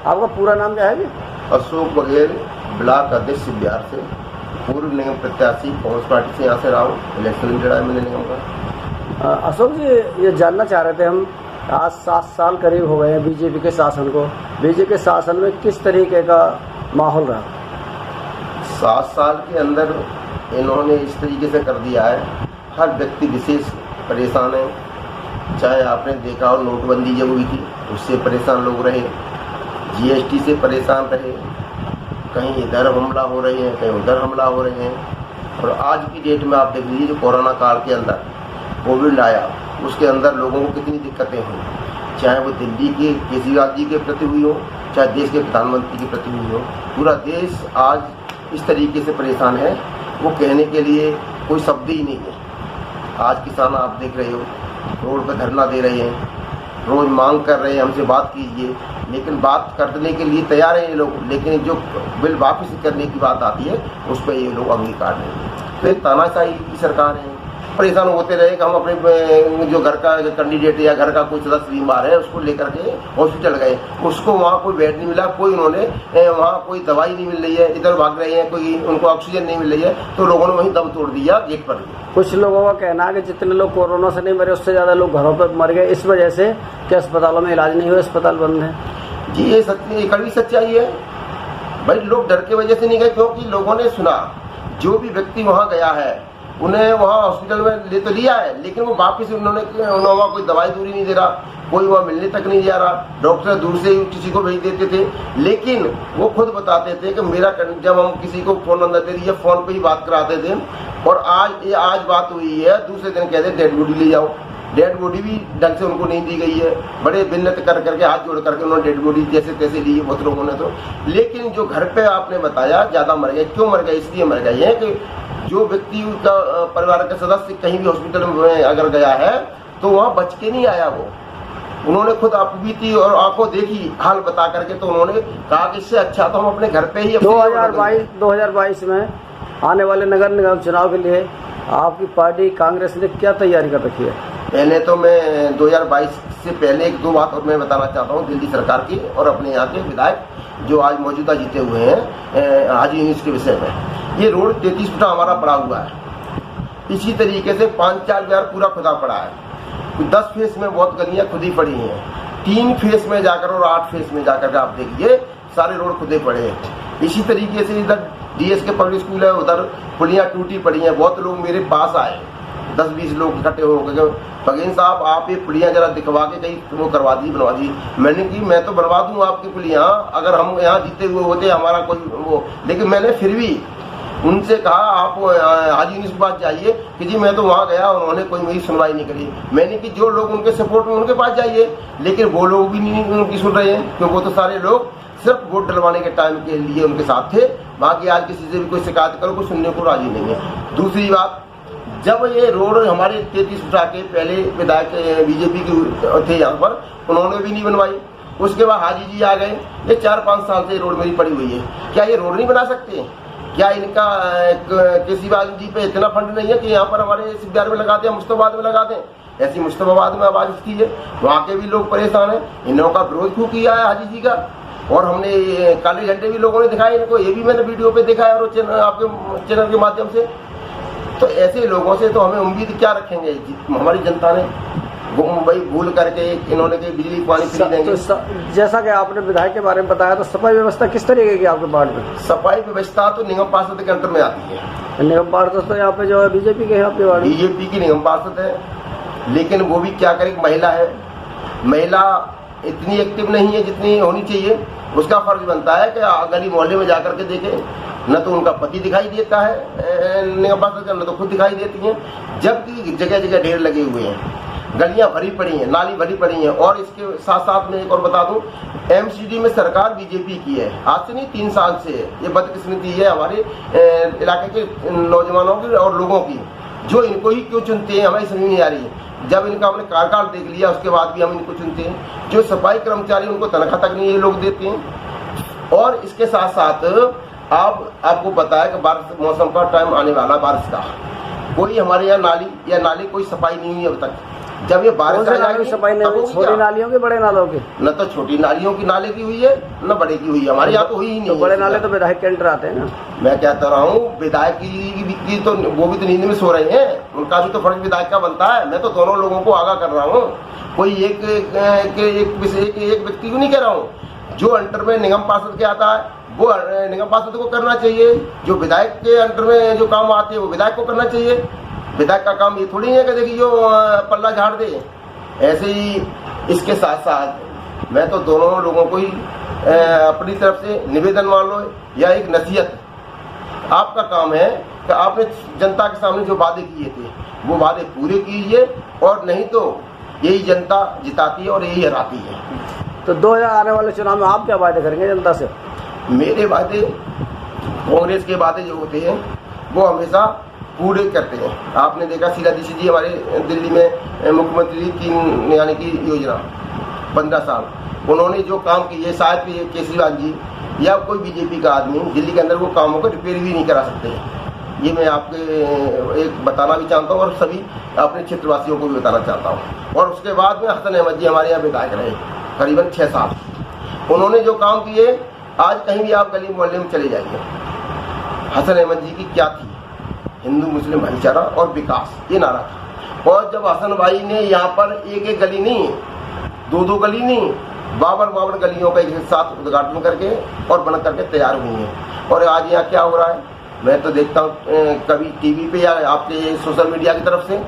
आपका पूरा नाम क्या है जी? अशोक बघेल, ब्लॉक अध्यक्ष बिहार से, पूर्व निगम प्रत्याशी कांग्रेस पार्टी से यहाँ से रहा हूँ। इलेक्शन लड़ा है मैंने निगम का। अशोक जी, ये जानना चाह रहे थे हम, आज 7 साल करीब हो गए हैं बीजेपी के शासन को। बीजेपी के शासन में किस तरीके का माहौल रहा? 7 साल के अंदर इन्होंने इस तरीके से कर दिया है, हर व्यक्ति विशेष परेशान है। चाहे आपने देखा हो नोटबंदी जब हुई थी उससे परेशान लोग रहे, जीएसटी से परेशान रहे, कहीं इधर हमला हो रहे हैं, कहीं उधर हमला हो रहे हैं। और आज की डेट में आप देख लीजिए, जो कोरोना काल के अंदर कोविड आया उसके अंदर लोगों को कितनी दिक्कतें हुई, चाहे वो दिल्ली के केजरीवाल जी के प्रति हुई हो, चाहे देश के प्रधानमंत्री के प्रति हुई हो। पूरा देश आज इस तरीके से परेशान है, वो कहने के लिए कोई शब्द ही नहीं है। आज किसान आप देख रहे हो रोड पर धरना दे रहे हैं, रोज मांग कर रहे हैं हमसे बात कीजिए, लेकिन बात करने के लिए तैयार हैं ये लोग, लेकिन जो बिल वापस करने की बात आती है उस पर ये लोग अंगीकार नहीं। तो एक तानाशाही की सरकार है। परेशान होते रहे कि हम अपने जो घर का कैंडिडेट या घर का कोई सदस्य बीमार है उसको लेकर के हॉस्पिटल गए, उसको वहाँ कोई बेड नहीं मिला, कोई उन्होंने वहाँ कोई दवाई नहीं मिल रही है, इधर भाग रहे हैं, कोई उनको ऑक्सीजन नहीं मिल रही है, तो लोगों ने वहीं दम तोड़ दिया गेट पर। कुछ लोगों का कहना है कि जितने लोग कोरोना से नहीं मरे उससे ज़्यादा लोग घरों पर मर गए, इस वजह से कि अस्पतालों में इलाज नहीं हुआ, अस्पताल बंद है। जी ये सच्ची कड़वी सच्चाई है भाई। लोग डर के वजह से नहीं गए, क्योंकि लोगों ने सुना जो भी व्यक्ति वहाँ गया है उन्हें वहाँ हॉस्पिटल में ले तो लिया है, लेकिन वो वापस उन्होंने वहाँ कोई दवाई दूरी नहीं दे रहा, कोई वहाँ मिलने तक नहीं जा रहा। डॉक्टर दूर से किसी को भेज देते थे, लेकिन वो खुद बताते थे कि मेरा, जब हम किसी को फोन नंबर दे दिया फोन पे ही बात कराते थे। और आज बात हुई है, दूसरे दिन कहते डेड बॉडी ले जाओ। डेड बॉडी भी ढंग से उनको नहीं दी गई है, बड़े बिन्नत कर करके हाथ जोड़ करके उन्होंने डेड बॉडी जैसे तैसे ली है बहुत लोगों ने तो। लेकिन जो घर पे आपने बताया ज्यादा मर गए, क्यों मर गए? इसलिए मर गए हैं कि जो व्यक्ति का परिवार का सदस्य कहीं भी हॉस्पिटल में अगर गया है तो वहाँ बच के नहीं आया। वो उन्होंने खुद बीती और आंखों देखी हाल बता करके, तो उन्होंने कहा कि इससे अच्छा तो हम अपने घर पे ही। 2022 में आने वाले नगर निगम चुनाव के लिए आपकी पार्टी कांग्रेस ने क्या तैयारी कर रखी है? पहले तो मैं 2022 से पहले 1-2 बात और मैं बताना चाहता हूँ दिल्ली सरकार की और अपने यहाँ के विधायक जो आज मौजूदा जीते हुए हैं हाजी यूनिस के विषय में। ये रोड 33 फुट हमारा पड़ा हुआ है, इसी तरीके से 5-4 बार पूरा खुदा पड़ा है। 10 फेस में बहुत गलियां खुदी पड़ी हैं, 3 फेस में जाकर और 8 फेस में जाकर आप देखिए सारे रोड खुदे पड़े हैं। इसी तरीके से इधर डीएस के पब्लिक स्कूल है, उधर पुलियां टूटी पड़ी हैं। बहुत लोग मेरे पास आए, 10-20 लोग इकट्ठे हो गए, बघेल साहब आप ये पुलियां जरा दिखवा के कहीं वो करवा दी, बनवा दी। मैंने की मैं तो बनवा दूं आपकी पुलियां, अगर हम यहाँ जीते हुए होते हमारा कोई वो। लेकिन मैंने फिर भी उनसे कहा आप हाजी यूनिस के पास जाइए कि जी मैं तो वहाँ गया, उन्होंने कोई मेरी सुनवाई नहीं करी। मैंने कि जो लोग उनके सपोर्ट में उनके पास जाइए, लेकिन वो लोग भी नहीं उनकी सुन रहे हैं, क्योंकि वो तो सारे लोग सिर्फ वोट डलवाने के टाइम के लिए उनके साथ थे। बाकी आज किसी से भी कोई शिकायत करो कोई सुनने को राजी नहीं है। दूसरी बात, जब ये रोड हमारे 33 फुट के पहले विधायक बीजेपी के थे यहाँ पर, उन्होंने भी नहीं बनवाई। उसके बाद हाजी जी आ गए, ये 4-5 साल से रोड मेरी पड़ी हुई है। क्या ये रोड नहीं बना सकते? क्या इनका केजरीवाल जी पे इतना फंड नहीं है कि यहाँ पर हमारे बिहार में लगा दें, मुस्तफाबाद में लगा दें? ऐसी मुस्तफाबाद में आवाज की है, वहाँ के भी लोग परेशान हैं। इन लोगों का विरोध क्यों किया है हाजी जी का? और हमने काले झंडे भी लोगों ने दिखाए इनको, ये भी मैंने वीडियो पे देखा है और आपके चैनल के माध्यम से। तो ऐसे लोगों से तो हमें उम्मीद क्या रखेंगे? हमारी जनता ने भाई भूल करके इन्होंने के बिजली पानी फ्री देंगे। तो जैसा कि आपने विधायक के बारे में बताया, तो सफाई व्यवस्था किस तरीके की आपके वार्ड में? सफाई व्यवस्था तो निगम पार्षद के अंतर में आती है। निगम पार्षद तो यहाँ पे जो है बीजेपी के, यहाँ पे वार्ड बीजेपी की निगम पार्षद है, लेकिन वो भी क्या करे, महिला है, महिला इतनी एक्टिव नहीं है जितनी होनी चाहिए। उसका फर्ज बनता है कि गली मोहल्ले में जाकर के देखे, न तो उनका पति दिखाई देता है निगम पार्षद का, न तो खुद दिखाई देती हैं, जबकि जगह जगह ढेर लगे हुए हैं, गलियां भरी पड़ी हैं, नाली भरी पड़ी हैं। और इसके साथ साथ में एक और बता दूं, एमसीडी में सरकार बीजेपी की है, आज से नहीं 3 साल से। ये बदकिस्मती है हमारे इलाके के नौजवानों की और लोगों की, जो इनको ही क्यों चुनते हैं हमें समझ नहीं आ रही है। जब इनका हमने कार्यकाल देख लिया उसके बाद भी हम इनको चुनते हैं। जो सफाई कर्मचारी उनको तनख्वाह तक नहीं ये लोग देते हैं। और इसके साथ साथ आपको पता है कि बारिश मौसम का टाइम आने वाला, बारिश का कोई हमारे यहाँ नाली कोई सफाई नहीं हुई अब तक। जब ये बारिश कौन आ से नालों जाएगी की सफाई नहीं तब हुई? होगी छोटी क्या? नालियों की, बड़े नालों की? न तो छोटी नालियों की नाले की हुई है न बड़े की हुई है, हमारे यहाँ तो हुई ही नहीं तो है। बड़े नाले तो विधायक के अंडर आते हैं ना। मैं कहता रहा हूँ विधायक की तो वो भी तो नींद में सो रहे हैं, उनका भी तो फर्ज विधायक का बनता है। मैं तो दोनों लोगों को आगाह कर रहा हूँ, कोई एक व्यक्ति को नहीं कह रहा हूँ। जो अंडर में निगम पार्षद के आता है वो निगम पार्षद को करना चाहिए, जो विधायक के अंडर में जो काम आते हैं वो विधायक को करना चाहिए। विधायक का काम ये थोड़ी है कि देखिए जो पल्ला झाड़ दे। ऐसे ही इसके साथ साथ मैं तो दोनों लोगों को ही अपनी तरफ से निवेदन मान लो या एक नसीहत, आपका काम है कि आपने जनता के सामने जो वादे किए थे वो वादे पूरे कीजिए, और नहीं तो यही जनता जिताती है और यही हराती है। तो 2000 आने वाले चुनाव में आप क्या वादे करेंगे जनता से? मेरे वादे, कांग्रेस के वादे जो होते हैं वो हमेशा पूरे करते हैं। आपने देखा शीला दीक्षित जी हमारे दिल्ली में मुख्यमंत्री 3 यानी कि योजना 15 साल उन्होंने जो काम किए, शायद केजरीवाल जी या कोई बीजेपी का आदमी दिल्ली के अंदर वो कामों को रिपेयर भी नहीं करा सकते। ये मैं आपके एक बताना भी चाहता हूँ और सभी अपने क्षेत्रवासियों को भी बताना चाहता हूँ। और उसके बाद में हसन अहमद जी हमारे यहाँ विधायक रहे करीबन 6 साल। उन्होंने जो काम किए, आज कहीं भी आप गली मोहल्ले में चले जाइए, हसन अहमद जी की क्या थी, हिंदू मुस्लिम भाईचारा और विकास, ये नारा था। और जब हसन भाई ने यहाँ पर एक गली नहीं, 2 गली नहीं, 52 गलियों का एक साथ उद्घाटन करके और बन करके तैयार हुई है। और आज यहाँ क्या हो रहा है, मैं तो देखता हूँ कभी टीवी पे या आपके सोशल मीडिया की तरफ से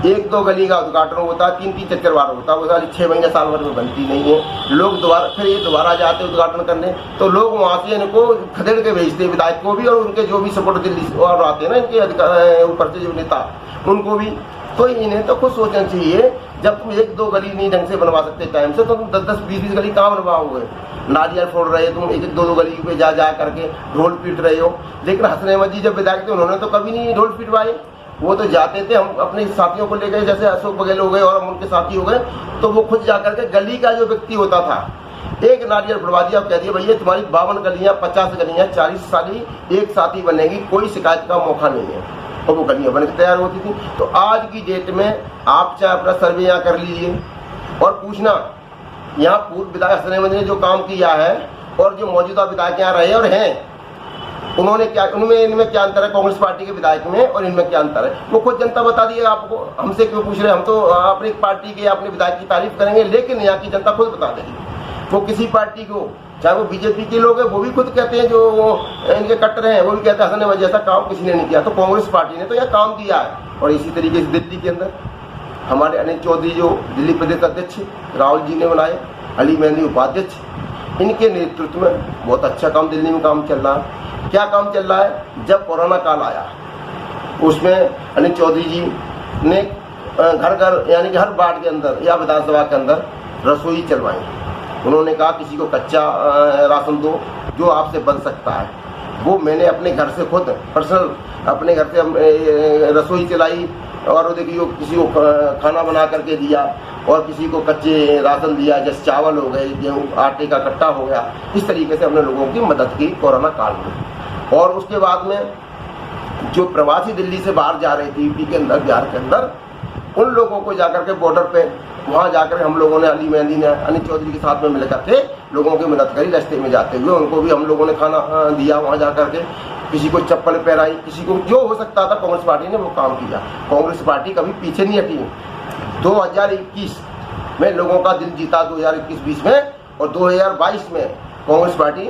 1-2 गली का उद्घाटन होता है, 3-3 4 बार होता है, वो 6 महीने साल भर में बनती नहीं है। लोग दोबारा फिर ये दोबारा जाते उद्घाटन करने, तो लोग वहाँ से इनको खदेड़ के भेजते विधायक को भी और उनके जो भी सपोर्ट दिल्ली और आते हैं ना, इनके ऊपर से जो नेता उनको भी। तो इन्हें तो खुद सोचना चाहिए, जब तुम 1-2 गली नहीं ढंग से बनवा सकते टाइम से, तो तुम 10-10 20-20 गली कहाँ बनवाओगे? नारियल फोड़ रहे तुम 1-2 गली पे जा करके ढोल पीट रहे हो। लेकिन हसन अहमद जी जब विधायक थे उन्होंने तो कभी नहीं ढोल पिटवाए, वो तो जाते थे, हम अपने साथियों को लेकर, जैसे अशोक बघेल हो गए और हम उनके साथी हो गए, तो वो खुद जाकर के गली का जो व्यक्ति होता था, एक नारियल फुड़वा दिया, कह दिया भैया तुम्हारी 52 गलियां 50 गलियां 40 साली एक साथी बनेगी, कोई शिकायत का मौका नहीं है। और वो गलियां बन के तैयार होती थी। तो आज की डेट में आप चाहे अपना सर्वे यहाँ कर लीजिए और पूछना, यहाँ पूर्व विधायक हसन अहमद ने जो काम किया है और जो मौजूदा विधायक यहाँ रहे और हैं, उन्होंने क्या, इनमें क्या अंतर है कांग्रेस पार्टी के विधायक में और इनमें क्या अंतर है, वो खुद जनता बता दी है आपको। हमसे क्यों पूछ रहे हैं? हम तो अपनी पार्टी के अपने विधायक की तारीफ करेंगे, लेकिन यहाँ की जनता खुद बता देगी। वो किसी पार्टी को, चाहे वो बीजेपी के लोग हैं, वो भी खुद कहते हैं, जो इनके कट्टर हैं वो भी कहते हैं हसन अहमद जैसा काम किसी ने नहीं किया। तो कांग्रेस पार्टी ने तो यह काम किया है। और इसी तरीके से दिल्ली के अंदर हमारे अनिल चौधरी जो दिल्ली प्रदेश अध्यक्ष राहुल जी ने बनाए, अली मेहंदी उपाध्यक्ष, इनके नेतृत्व में बहुत अच्छा काम दिल्ली में काम चल रहा है। क्या काम चल रहा है? जब कोरोना काल आया उसमें अनिल चौधरी जी ने घर घर यानी कि हर वार्ड के अंदर या विधानसभा के अंदर रसोई चलवाई। उन्होंने कहा किसी को कच्चा राशन दो जो आपसे बन सकता है। वो मैंने अपने घर से खुद पर्सनल अपने घर से रसोई चलाई और देखिए किसी को खाना बना करके दिया और किसी को कच्चे राशन दिया, जैसे चावल हो गए, गेहूँ आटे का कट्टा हो गया। इस तरीके से हमने लोगों की मदद की कोरोना काल में। और उसके बाद में जो प्रवासी दिल्ली से बाहर जा रहे थे यूपी के अंदर, बिहार के अंदर, उन लोगों को जाकर के बॉर्डर पे वहाँ जाकर हम लोगों ने, अली मेहंदी ने अनिल चौधरी के साथ में मिलकर के लोगों की मदद करी। रास्ते में जाते हुए उनको भी हम लोगों ने खाना दिया वहाँ जाकर के, किसी को चप्पल पहनाई, किसी को जो हो सकता था कांग्रेस पार्टी ने वो काम किया। कांग्रेस पार्टी कभी पीछे नहीं हटी। 2021 में लोगों का दिल जीता, 2021-20 में, और 2022 में कांग्रेस पार्टी